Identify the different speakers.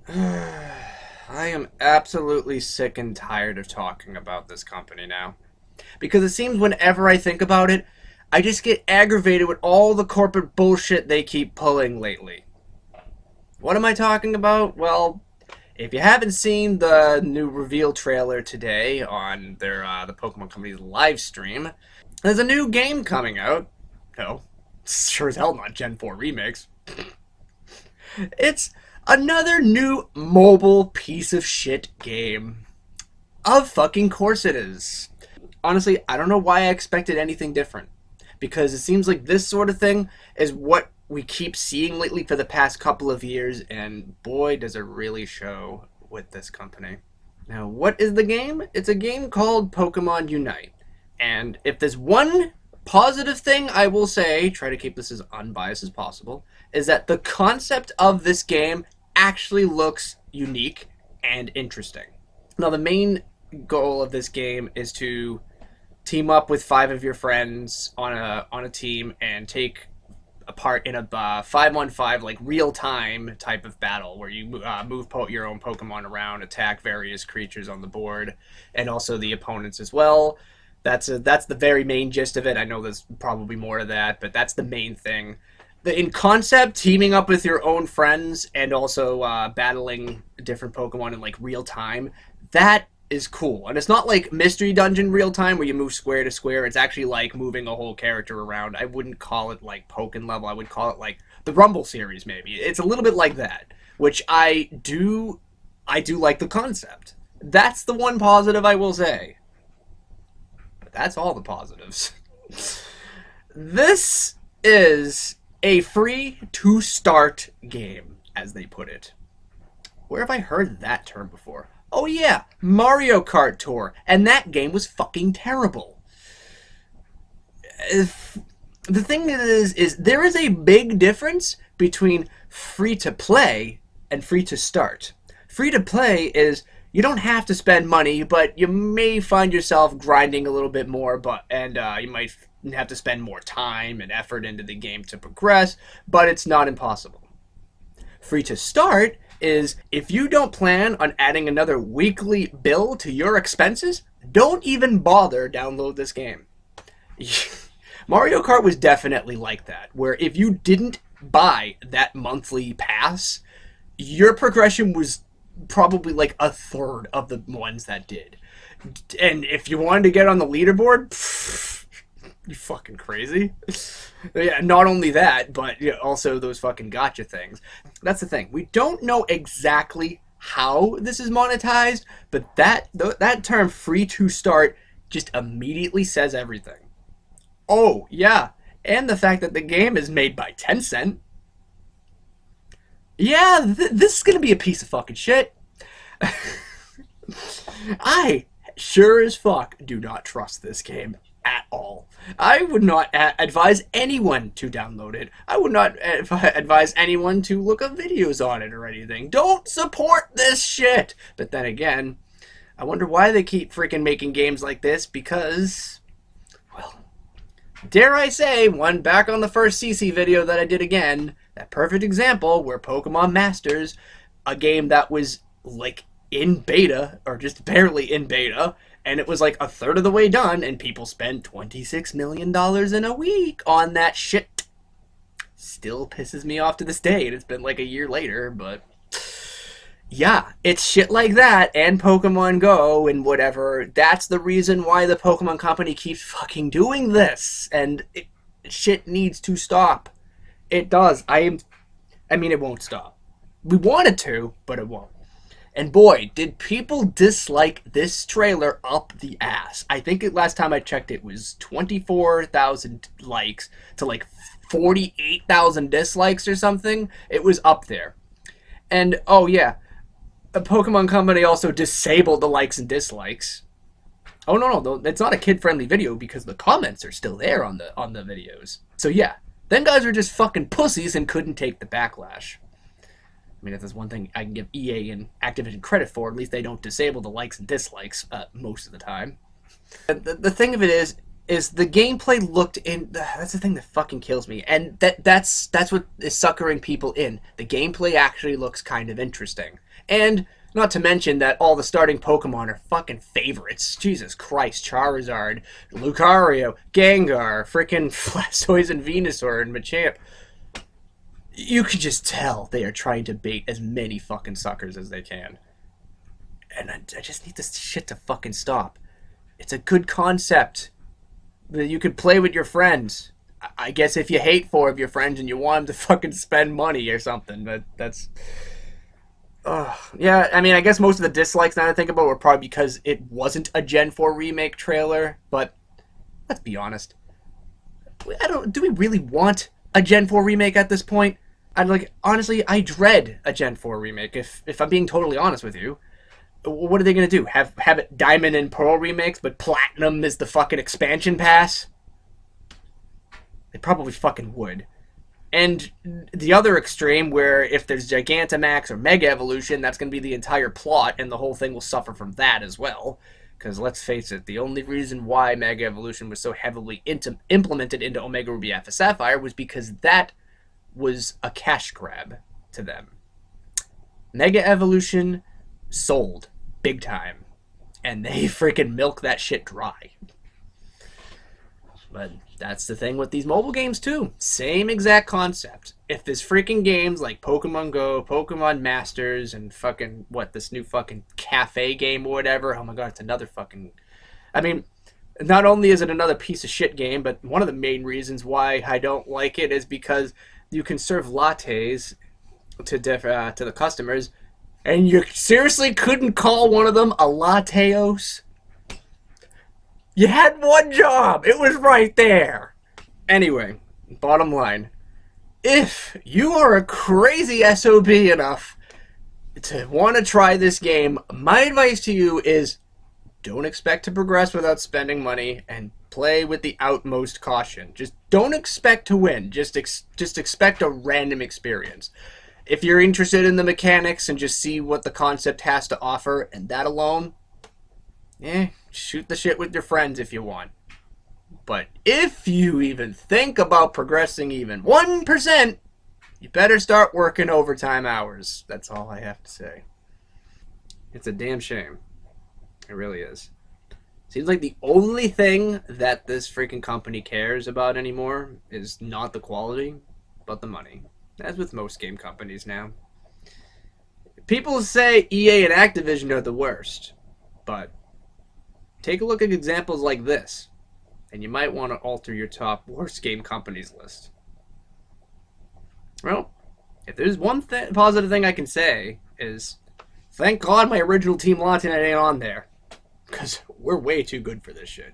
Speaker 1: I am absolutely sick and tired of talking about this company now. Because it seems whenever I think about it, I just get aggravated with all the corporate bullshit they keep pulling lately. What am I talking about? Well, if you haven't seen the new reveal trailer today on the Pokemon Company's live stream, there's a new game coming out. No, sure as hell not Gen 4 Remix. It's another new mobile piece of shit game. Of fucking course it is. Honestly, I don't know why I expected anything different. Because it seems like this sort of thing is what we keep seeing lately for the past couple of years, and boy, does it really show with this company. Now, what is the game? It's a game called Pokemon Unite. And if there's one positive thing I will say, try to keep this as unbiased as possible, is that the concept of this game actually looks unique and interesting. Now, the main goal of this game is to team up with 5 of your friends on a team and take a part in a 5-on-5 like real time type of battle where you move your own Pokemon around, attack various creatures on the board, and also the opponents as well. That's the very main gist of it. I know there's probably more of that, but that's the main thing. In concept, teaming up with your own friends and also battling different Pokemon in like real time, that is cool. And it's not like Mystery Dungeon real time where you move square to square. It's actually like moving a whole character around. I wouldn't call it like Pokken level. I would call it like the Rumble series maybe. It's a little bit like that, which I do like the concept. That's the one positive I will say. But that's all the positives. This is a free to start game, as they put it. Where have I heard that term before? Oh yeah, Mario Kart Tour, and that game was fucking terrible. The thing is there is a big difference between free to play and free to start. Free to play is you don't have to spend money, but you may find yourself grinding a little bit more, and you might have to spend more time and effort into the game to progress, but it's not impossible. Free to start is if you don't plan on adding another weekly bill to your expenses, don't even bother download this game. Mario Kart was definitely like that, where if you didn't buy that monthly pass, your progression was probably like a third of the ones that did. And if you wanted to get on the leaderboard, you fucking crazy. Yeah, not only that, but also those fucking gotcha things. That's the thing. We don't know exactly how this is monetized, but that term free to start just immediately says everything. Oh, yeah, and the fact that the game is made by Tencent. Yeah, this is going to be a piece of fucking shit. I sure as fuck do not trust this game at all. I would not advise anyone to download it. I would not advise anyone to look up videos on it or anything. Don't support this shit. But then again, I wonder why they keep freaking making games like this, because, well, dare I say, one back on the first CC video that I did again, that perfect example where Pokemon Masters, a game that was like in beta, or just barely in beta, and it was like a third of the way done, and people spent $26 million in a week on that shit. Still pisses me off to this day, and it's been like a year later, but yeah, it's shit like that, and Pokemon Go, and whatever. That's the reason why the Pokemon Company keeps fucking doing this, and shit needs to stop. It does. I mean, it won't stop. We want it to, but it won't. And boy, did people dislike this trailer up the ass. I think last time I checked it was 24,000 likes to like 48,000 dislikes or something. It was up there. And oh yeah, a Pokemon Company also disabled the likes and dislikes. Oh no, it's not a kid-friendly video because the comments are still there on the videos. So yeah, them guys were just fucking pussies and couldn't take the backlash. I mean, if there's one thing I can give EA and Activision credit for, at least they don't disable the likes and dislikes most of the time. The thing of it is, is the gameplay looked in. That's the thing that fucking kills me, and that's what is suckering people in. The gameplay actually looks kind of interesting, and not to mention that all the starting Pokemon are fucking favorites. Jesus Christ, Charizard, Lucario, Gengar, freaking Blastoise and Venusaur and Machamp. You could just tell they are trying to bait as many fucking suckers as they can. And I just need this shit to fucking stop. It's a good concept that you could play with your friends. I guess if you hate four of your friends and you want them to fucking spend money or something, that's... yeah, I mean, I guess most of the dislikes now I think about were probably because it wasn't a Gen 4 remake trailer, but let's be honest. Do we really want a Gen 4 remake at this point? Honestly, I dread a Gen 4 remake, if I'm being totally honest with you. What are they going to do? Have it Diamond and Pearl remakes, but Platinum is the fucking expansion pass? They probably fucking would. And the other extreme, where if there's Gigantamax or Mega Evolution, that's going to be the entire plot, and the whole thing will suffer from that as well. Because let's face it, the only reason why Mega Evolution was so heavily implemented into Omega Ruby Alpha Sapphire was because that was a cash grab to them. Mega Evolution sold big time, and they freaking milk that shit dry. But that's the thing with these mobile games too. Same exact concept. If there's freaking games like Pokemon Go, Pokemon Masters, and fucking this new fucking cafe game or whatever. Oh my god, it's another fucking... I mean, not only is it another piece of shit game, but one of the main reasons why I don't like it is because you can serve lattes to the customers, and you seriously couldn't call one of them a latteos? You had one job. It was right there. Anyway, bottom line. If you are a crazy SOB enough to want to try this game, my advice to you is don't expect to progress without spending money, and play with the utmost caution. Just don't expect to win. Just expect a random experience. If you're interested in the mechanics and just see what the concept has to offer, and that alone, shoot the shit with your friends if you want. But if you even think about progressing even 1%, you better start working overtime hours. That's all I have to say. It's a damn shame. It really is. Seems like the only thing that this freaking company cares about anymore is not the quality, but the money. As with most game companies now. People say EA and Activision are the worst, but take a look at examples like this, and you might want to alter your top worst game companies list. Well, if there's one positive thing I can say is, thank God my original Team Latinite ain't on there, because we're way too good for this shit.